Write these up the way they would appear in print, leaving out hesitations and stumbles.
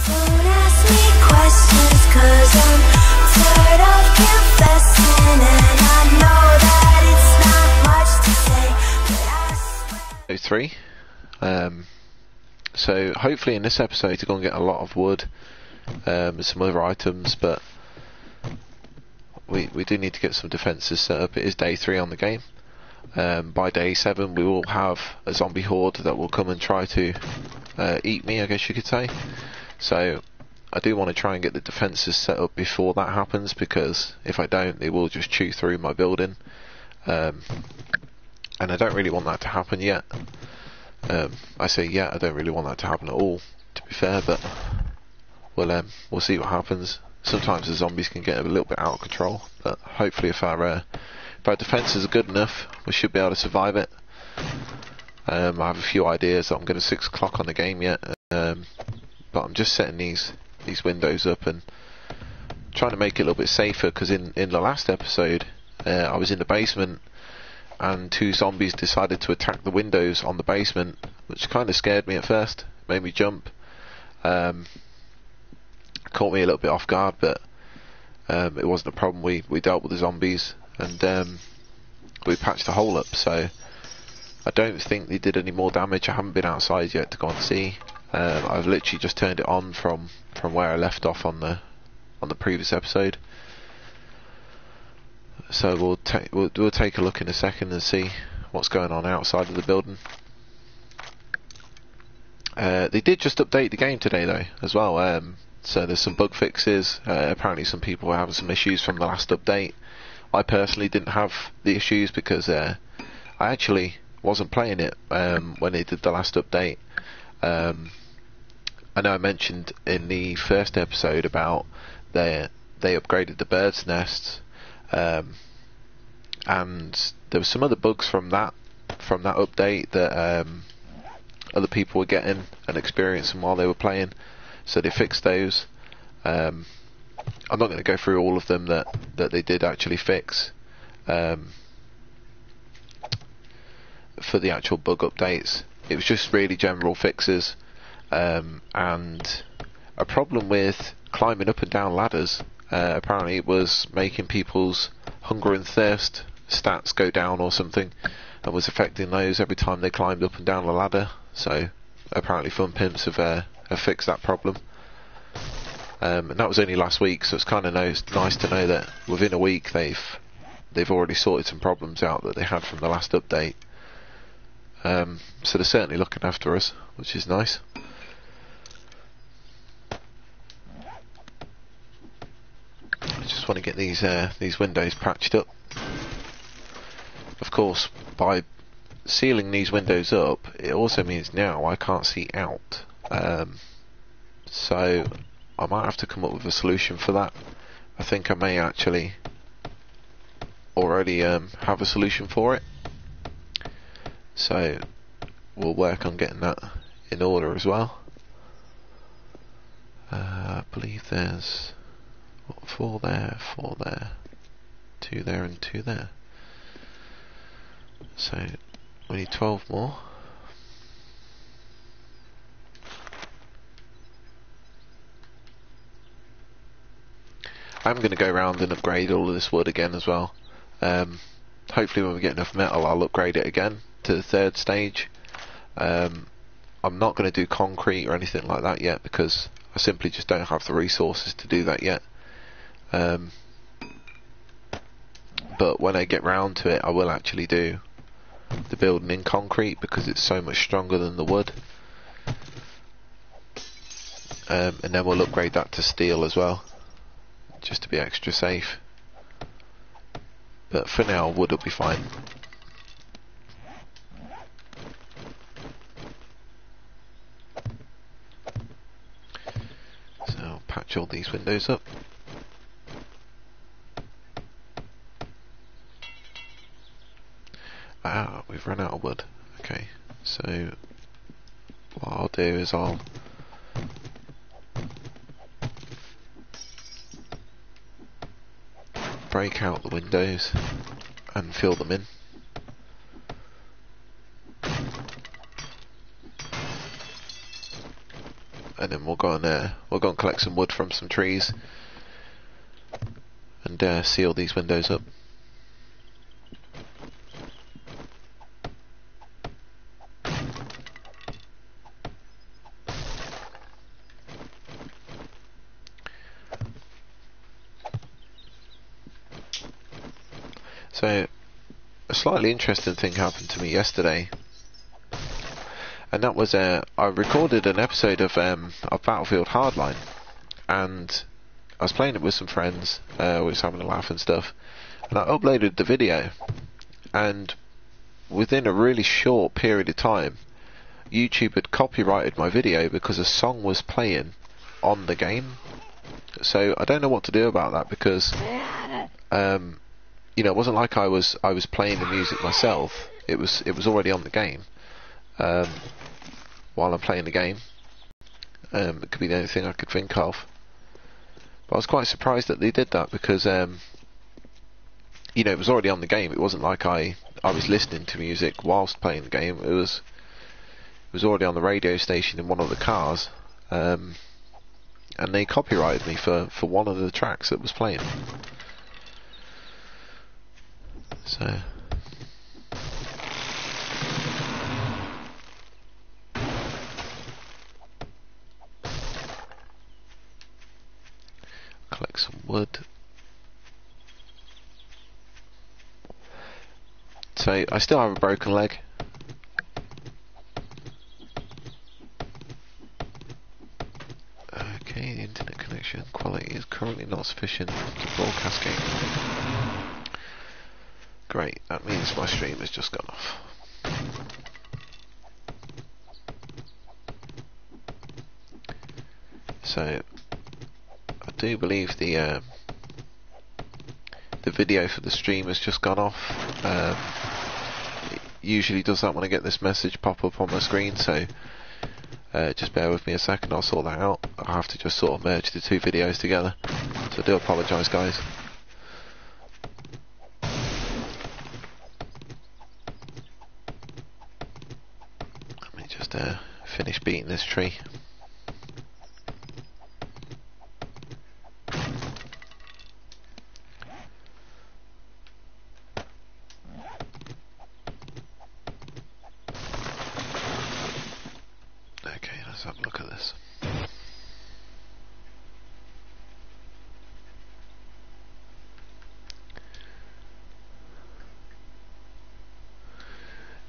Don't ask me questions, 'cause I'm tired of confessing, and I know that it's not much to say, but I swear. 3. So hopefully in this episode you're going to get a lot of wood and some other items, but we do need to get some defences set up. It is day 3 on the game. By day 7 we will have a zombie horde that will come and try to eat me, I guess you could say. So I do want to try and get the defences set up before that happens, because if I don't, they will just chew through my building, and I don't really want that to happen yet. I say yet, I don't really want that to happen at all, to be fair, but we'll see what happens. Sometimes the zombies can get a little bit out of control, but hopefully if our defences are good enough, we should be able to survive it. I have a few ideas. I'm going to 6 o'clock on the game yet, but I'm just setting these windows up and trying to make it a little bit safer, because in the last episode I was in the basement and 2 zombies decided to attack the windows on the basement, which kind of scared me at first, made me jump. Caught me a little bit off guard, but it wasn't a problem. We dealt with the zombies and we patched the hole up, so I don't think they did any more damage. I haven't been outside yet to go and see. I've literally just turned it on from where I left off on the previous episode. So we'll take a look in a second and see what's going on outside of the building. They did just update the game today though as well, so there's some bug fixes. Apparently some people were having some issues from the last update. I personally didn't have the issues because I actually wasn't playing it when they did the last update. I know I mentioned in the first episode about they upgraded the birds' nests, and there were some other bugs from that update that other people were getting and experiencing while they were playing, so they fixed those. I'm not going to go through all of them that they did actually fix for the actual bug updates. It was just really general fixes, and a problem with climbing up and down ladders. Apparently it was making people's hunger and thirst stats go down or something, and was affecting those every time they climbed up and down the ladder. So apparently Fun Pimps have fixed that problem, and that was only last week, so it's kind of nice to know that within a week they've already sorted some problems out that they had from the last update. So they're certainly looking after us, which is nice. I just want to get these windows patched up. Of course, by sealing these windows up, it also means now I can't see out. So I might have to come up with a solution for that. I think I may actually already have a solution for it. So we'll work on getting that in order as well. I believe there's 4 there, 4 there, 2 there and 2 there. So we need 12 more. I'm going to go around and upgrade all of this wood again as well. Hopefully when we get enough metal I'll upgrade it again to the 3rd stage. I'm not going to do concrete or anything like that yet, because I simply just don't have the resources to do that yet. But when I get round to it I will actually do the building in concrete, because it's so much stronger than the wood. And then we'll upgrade that to steel as well, just to be extra safe. But for now wood will be fine. So I'll patch all these windows up. Ah, we've run out of wood. Okay, so what I'll do is I'll break out the windows and fill them in. and then we'll go and collect some wood from some trees and seal these windows up. So, a slightly interesting thing happened to me yesterday, and that was I recorded an episode of Battlefield Hardline, and I was playing it with some friends. We was having a laugh and stuff, and I uploaded the video, and within a really short period of time, YouTube had copyrighted my video because a song was playing on the game. So I don't know what to do about that, because you know, it wasn't like I was playing the music myself. It was already on the game while I'm playing the game. It could be the only thing I could think of. But I was quite surprised that they did that, because you know, it was already on the game. It wasn't like I was listening to music whilst playing the game. It was already on the radio station in one of the cars, and they copyrighted me for one of the tracks that was playing. So collect some wood. So I still have a broken leg. Okay, the internet connection quality is currently not sufficient to broadcast game. Great, that means my stream has just gone off. So I do believe the video for the stream has just gone off. It usually does that when I get this message pop up on my screen, so just bear with me a second, I'll sort that out. I'll have to just sort of merge the two videos together, so I do apologise, guys. Let me just finish beating this tree. Okay, let's have a look at this.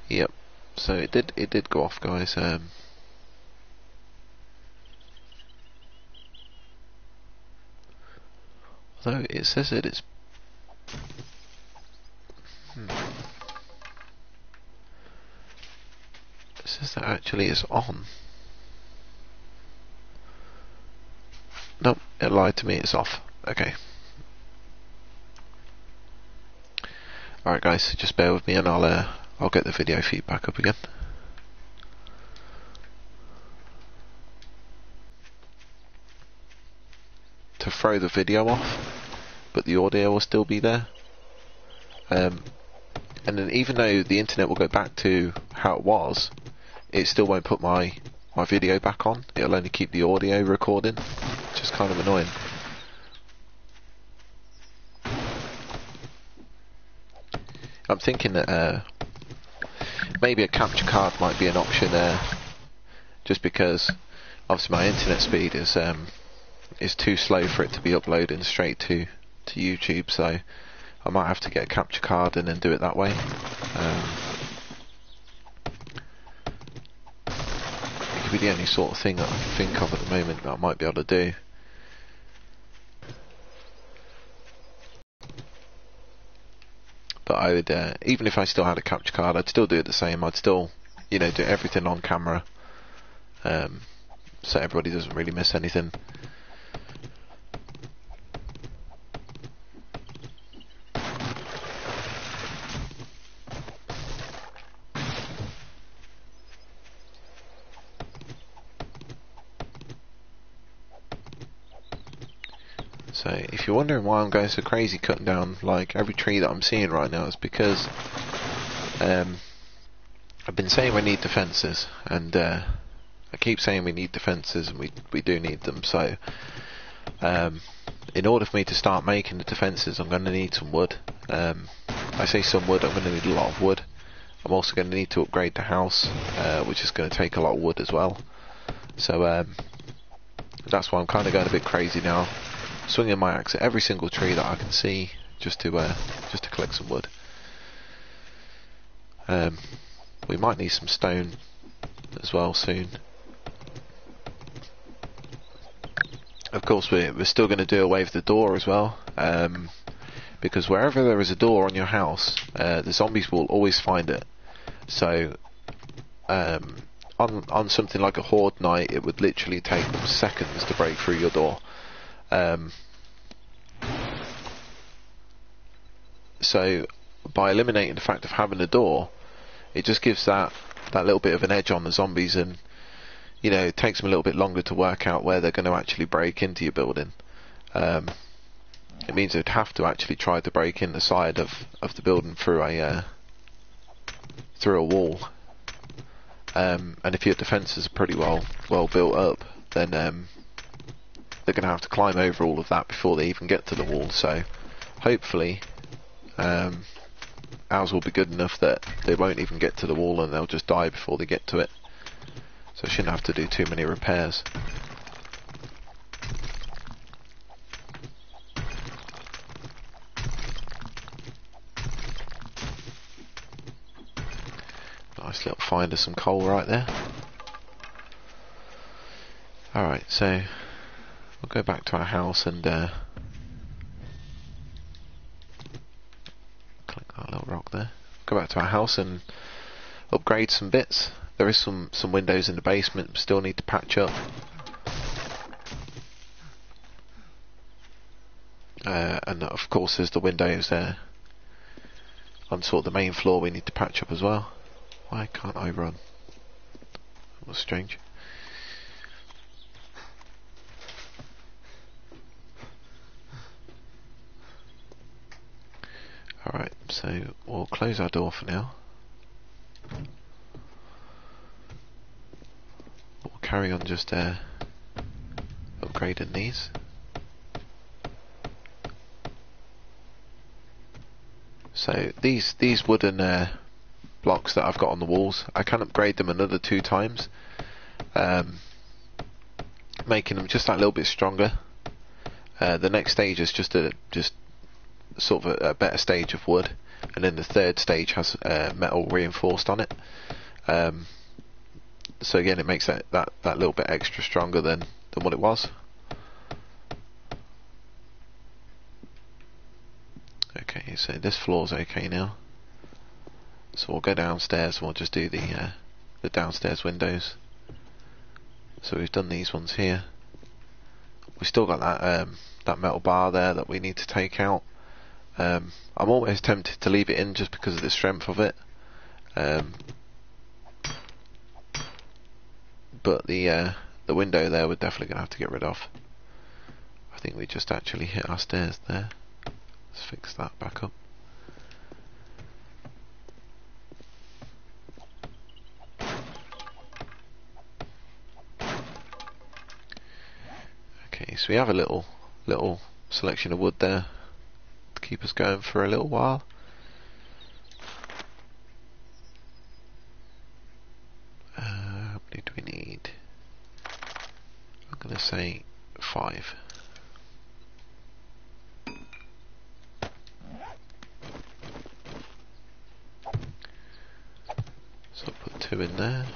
Yep, so it did go off, guys. Although it says that it's it says that actually it's on. Nope, it lied to me, it's off. Okay. Alright guys, just bear with me and I'll get the video feed back up again. To throw the video off, but the audio will still be there. And then even though the internet will go back to how it was, it still won't put my video back on. It'll only keep the audio recording, which is kind of annoying. I'm thinking that maybe a capture card might be an option there, just because obviously my internet speed is too slow for it to be uploading straight to YouTube, so I might have to get a capture card and then do it that way. It could be the only sort of thing that I can think of at the moment that I might be able to do. But I would, even if I still had a capture card, I'd still do it the same. I'd still, you know, do everything on camera, so everybody doesn't really miss anything. So if you're wondering why I'm going so crazy cutting down like every tree that I'm seeing right now, it's because I've been saying we need defences, and I keep saying we need defences, and we do need them. So in order for me to start making the defences, I'm going to need some wood. I say some wood, I'm going to need a lot of wood. I'm also going to need to upgrade the house, which is going to take a lot of wood as well. So that's why I'm kind of going a bit crazy now, swinging my axe at every single tree that I can see, just to collect some wood. We might need some stone as well soon. Of course, we're still going to do away with the door as well, because wherever there is a door on your house, the zombies will always find it. So on something like a horde night, it would literally take them seconds to break through your door. So by eliminating the fact of having a door, it just gives that little bit of an edge on the zombies, and you know, it takes them a little bit longer to work out where they're going to actually break into your building. It means they'd have to actually try to break in the side of the building through a wall. And if your defences are pretty well built up, then they're going to have to climb over all of that before they even get to the wall. So hopefully ours will be good enough that they won't even get to the wall, and they'll just die before they get to it. So I shouldn't have to do too many repairs. Nice little find of some coal right there. Alright, so we'll go back to our house and click that little rock there. Go back to our house and upgrade some bits. There is some windows in the basement still need to patch up. And of course there's the windows there on sort of the main floor we need to patch up as well. Why can't I run? That was strange. Alright, so we'll close our door for now. We'll carry on just upgrading these. So these wooden blocks that I've got on the walls, I can upgrade them another 2 times, making them just that little bit stronger. The next stage is just sort of a better stage of wood, and then the third stage has metal reinforced on it. So again, it makes that little bit extra stronger than what it was. Okay, so this floor's okay now. So we'll go downstairs and we'll just do the downstairs windows. So we've done these ones here. We've still got that metal bar there that we need to take out. I'm almost tempted to leave it in just because of the strength of it. But the window there we're definitely going to have to get rid of. I think we just actually hit our stairs there. Let's fix that back up. Okay, so we have a little selection of wood there to keep us going for a little while. How many do we need? I'm going to say 5. So I'll put 2 in there.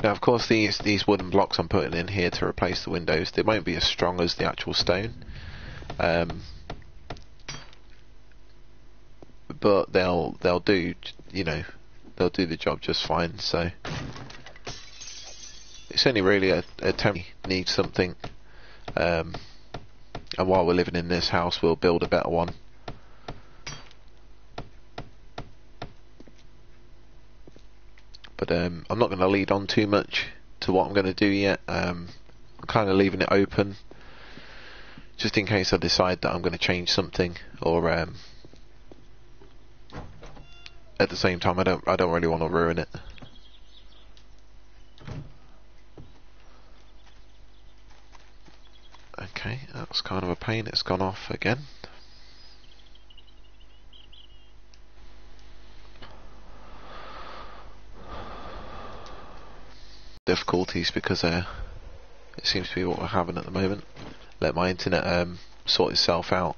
Now of course these wooden blocks I'm putting in here to replace the windows, they won't be as strong as the actual stone, but they'll do, you know, they'll do the job just fine. So it's only really a temporary need something, and while we're living in this house we'll build a better one. But I'm not going to lead on too much to what I'm going to do yet. I'm kind of leaving it open, just in case I decide that I'm going to change something, or at the same time I don't really want to ruin it. Okay, that was kind of a pain. It's gone off again. Difficulties because it seems to be what we're having at the moment. Let my internet sort itself out.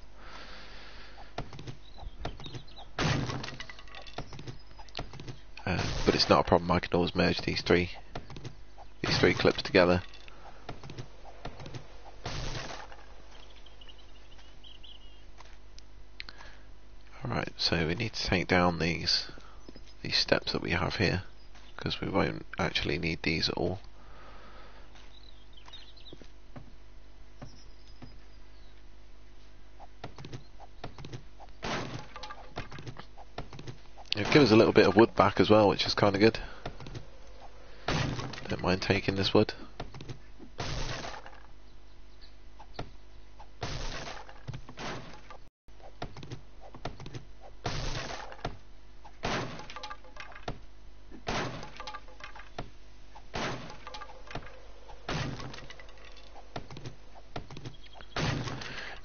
But it's not a problem. I can always merge these three clips together. Alright, so we need to take down these steps that we have here, because we won't actually need these at all. It gives us a little bit of wood back as well, which is kind of good. Don't mind taking this wood.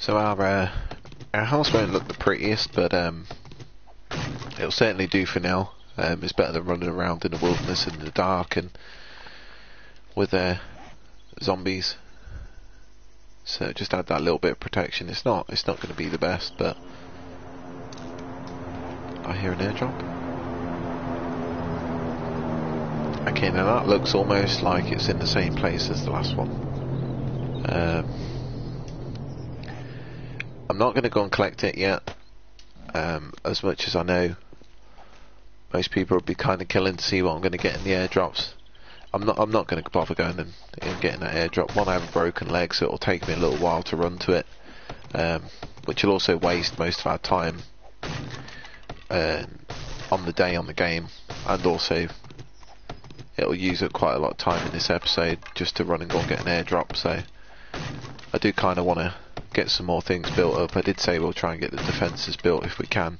So our house won't look the prettiest, but it'll certainly do for now. It's better than running around in the wilderness in the dark and with zombies. So just add that little bit of protection. It's not going to be the best, but I hear an airdrop. Okay, now that looks almost like it's in the same place as the last one. I'm not going to go and collect it yet. As much as I know most people will be kind of killing to see what I'm going to get in the airdrops. I'm not going to bother going and getting that airdrop. One, I have a broken leg, so it'll take me a little while to run to it, which will also waste most of our time on the day on the game, and also it'll use up quite a lot of time in this episode just to run and go and get an airdrop. So I do kind of want to get some more things built up. I did say we'll try and get the defences built if we can.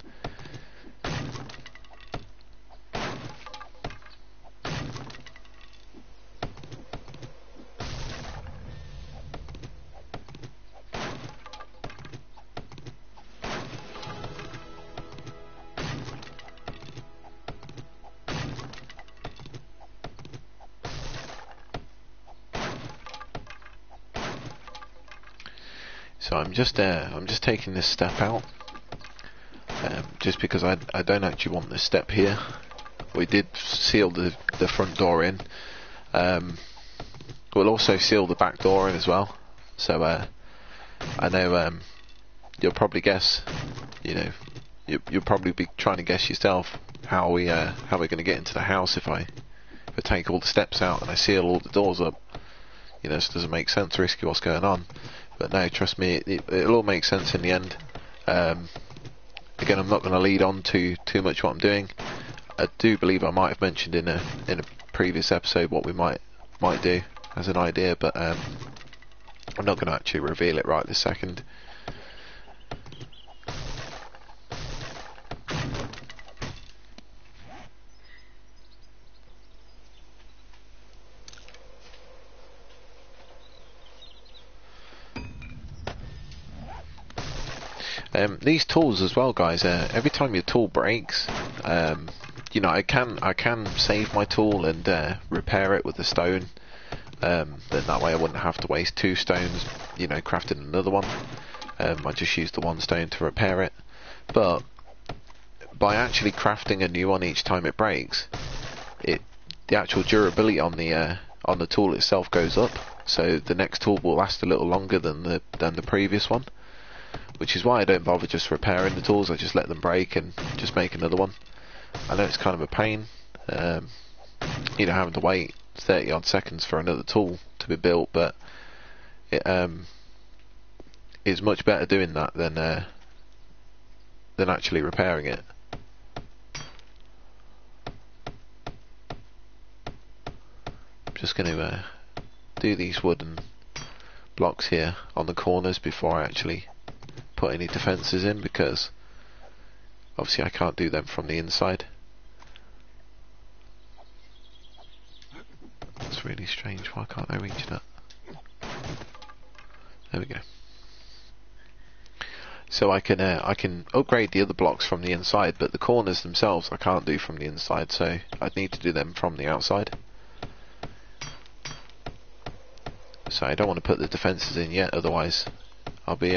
So I'm just taking this step out, just because I don't actually want this step here. We did seal the front door in. We'll also seal the back door in as well. So I know you'll probably guess, you'll probably be trying to guess yourself how we're going to get into the house if I take all the steps out and I seal all the doors up. It doesn't make sense, risky what's going on. But no, trust me, it'll all make sense in the end. Again, I'm not going to lead on to too much what I'm doing. I do believe I might have mentioned in a previous episode what we might do as an idea, but I'm not going to actually reveal it right this second. These tools as well, guys. Every time your tool breaks, I can save my tool and repair it with a stone. Then that way I wouldn't have to waste 2 stones, crafting another one. I just use the 1 stone to repair it. But by actually crafting a new one each time it breaks, the actual durability on the tool itself goes up. So the next tool will last a little longer than the previous one. Which is why I don't bother just repairing the tools. I just let them break and just make another one. I know it's kind of a pain, having to wait 30 odd seconds for another tool to be built, but it's much better doing that than actually repairing it. I'm just going to do these wooden blocks here on the corners before I actually put any defences in, because obviously I can't do them from the inside. That's really strange. Why can't I reach that? There we go. So I can upgrade the other blocks from the inside, but the corners themselves I can't do from the inside, so I'd need to do them from the outside. So I don't want to put the defences in yet, otherwise I'll be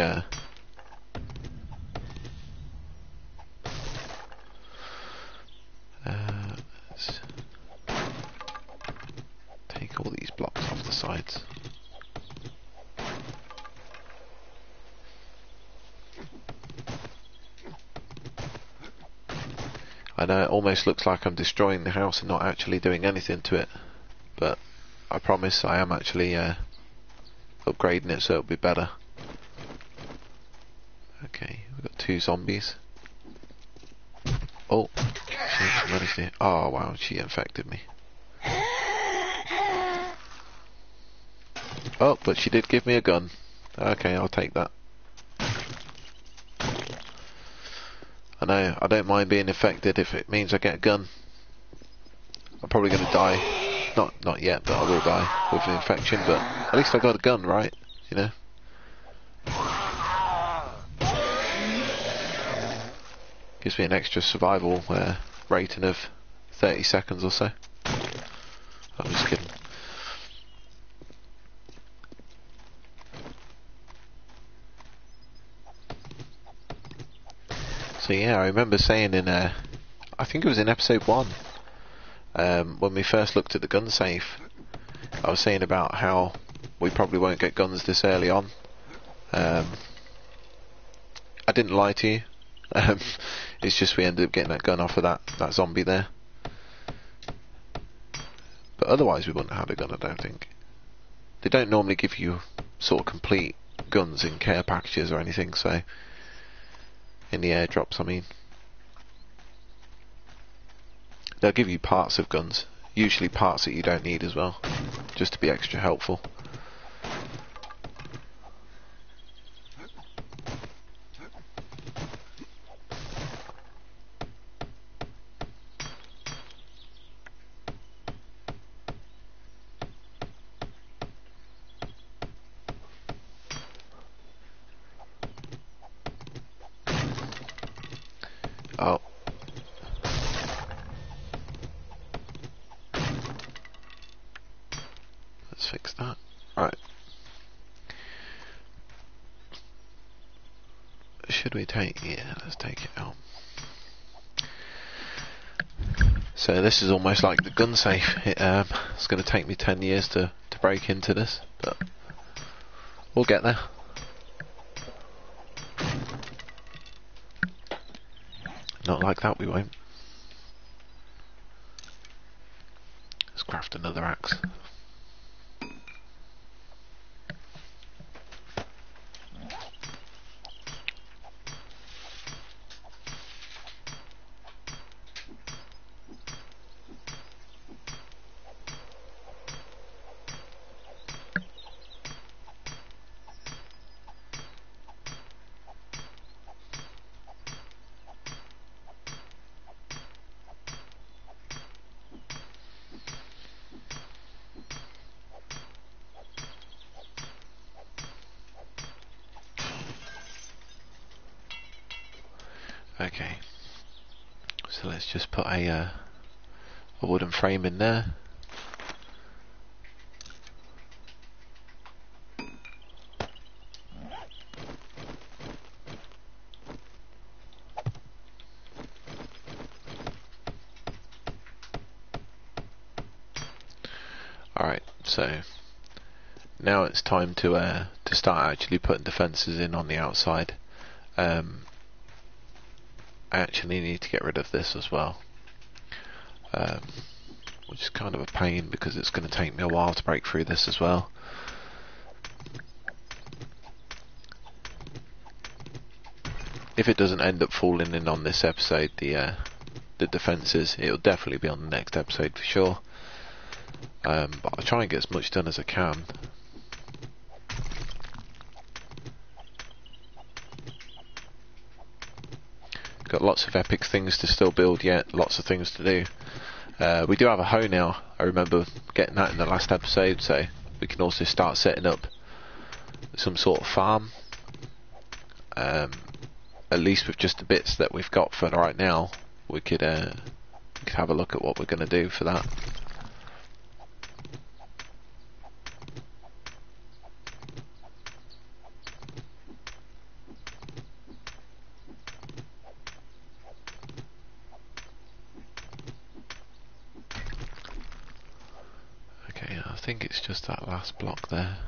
let's take all these blocks off the sides. I know it almost looks like I'm destroying the house and not actually doing anything to it, but I promise I am actually upgrading it so it'll be better. Okay, we've got 2 zombies. Oh, she managed to. Oh wow, she infected me. Oh, but she did give me a gun. Okay, I'll take that. I know, I don't mind being infected if it means I get a gun. I'm probably going to die. Not yet, but I will die with the infection, but at least I got a gun, right? You know? Gives me an extra survival rating of 30 seconds or so. I'm just kidding. So yeah, I remember saying in I think it was in episode 1, when we first looked at the gun safe, I was saying about how we probably won't get guns this early on. I didn't lie to you. It's just we ended up getting that gun off of that zombie there. But otherwise we wouldn't have had a gun, I don't think. They don't normally give you sort of complete guns in care packages or anything, so in the airdrops I mean. They'll give you parts of guns, usually parts that you don't need as well, just to be extra helpful. Oh. Let's fix that. Right. Should we take... yeah, let's take it out. So this is almost like the gun safe. It's going to take me 10 years to break into this, but we'll get there. Not like that, we won't. Let's craft another axe. Okay, so let's just put a wooden frame in there. Alright, so now it's time to start actually putting defences in on the outside. I actually need to get rid of this as well, which is kind of a pain because it's going to take me a while to break through this as well. If it doesn't end up falling in on this episode, the defences, it'll definitely be on the next episode for sure. But I'll try and get as much done as I can. Got lots of epic things to still build yet, lots of things to do. We do have a hoe now, I remember getting that in the last episode, so we can also start setting up some sort of farm. At least with just the bits that we've got for right now, we could have a look at what we're going to do for that. Okay, I think it's just that last block there.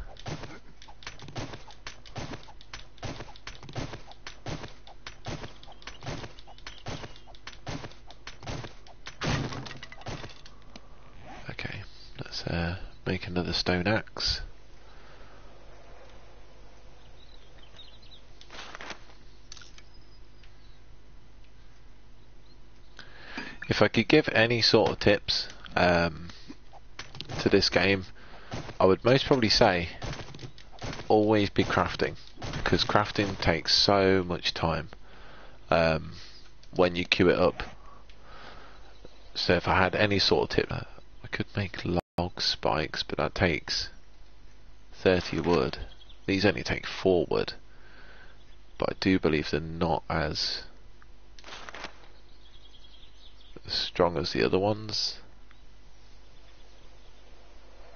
Make another stone axe. If I could give any sort of tips to this game, I would most probably say always be crafting, because crafting takes so much time when you queue it up. So if I had any sort of tip, I could make log spikes, but that takes 30 wood. These only take 4 wood, but I do believe they're not as strong as the other ones.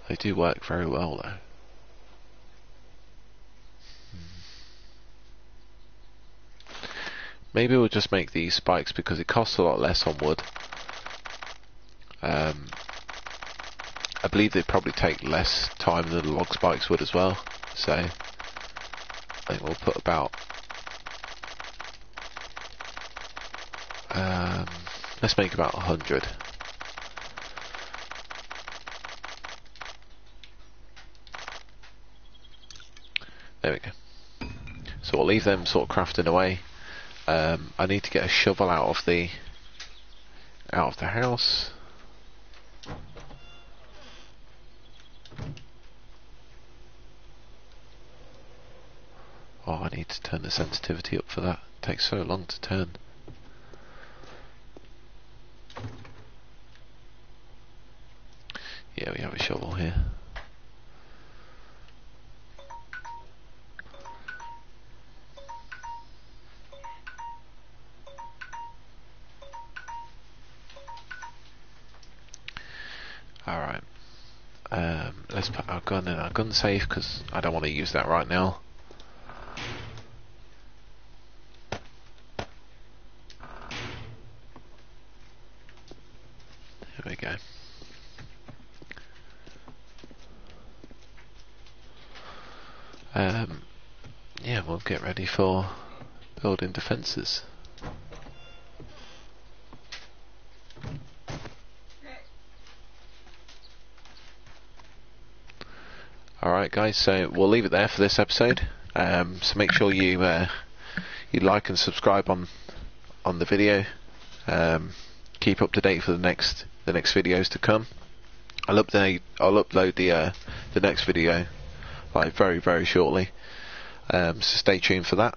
They do work very well though. Maybe we'll just make these spikes because it costs a lot less on wood. I believe they probably take less time than the log spikes would as well, so I think we'll put about let's make about 100. There we go. So we'll leave them sort of crafting away. I need to get a shovel out of the house. Oh, I need to turn the sensitivity up for that. It takes so long to turn. Yeah, we have a shovel here. Alright. Let's put our gun in our gun safe because I don't want to use that right now. There we go. Yeah, we'll get ready for building defences. Alright guys, so we'll leave it there for this episode. So make sure you like and subscribe on the video. Keep up to date for the next videos to come. I'll upload the next video like very shortly. So stay tuned for that.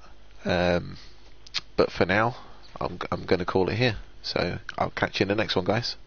But for now, I'm going to call it here. So I'll catch you in the next one, guys.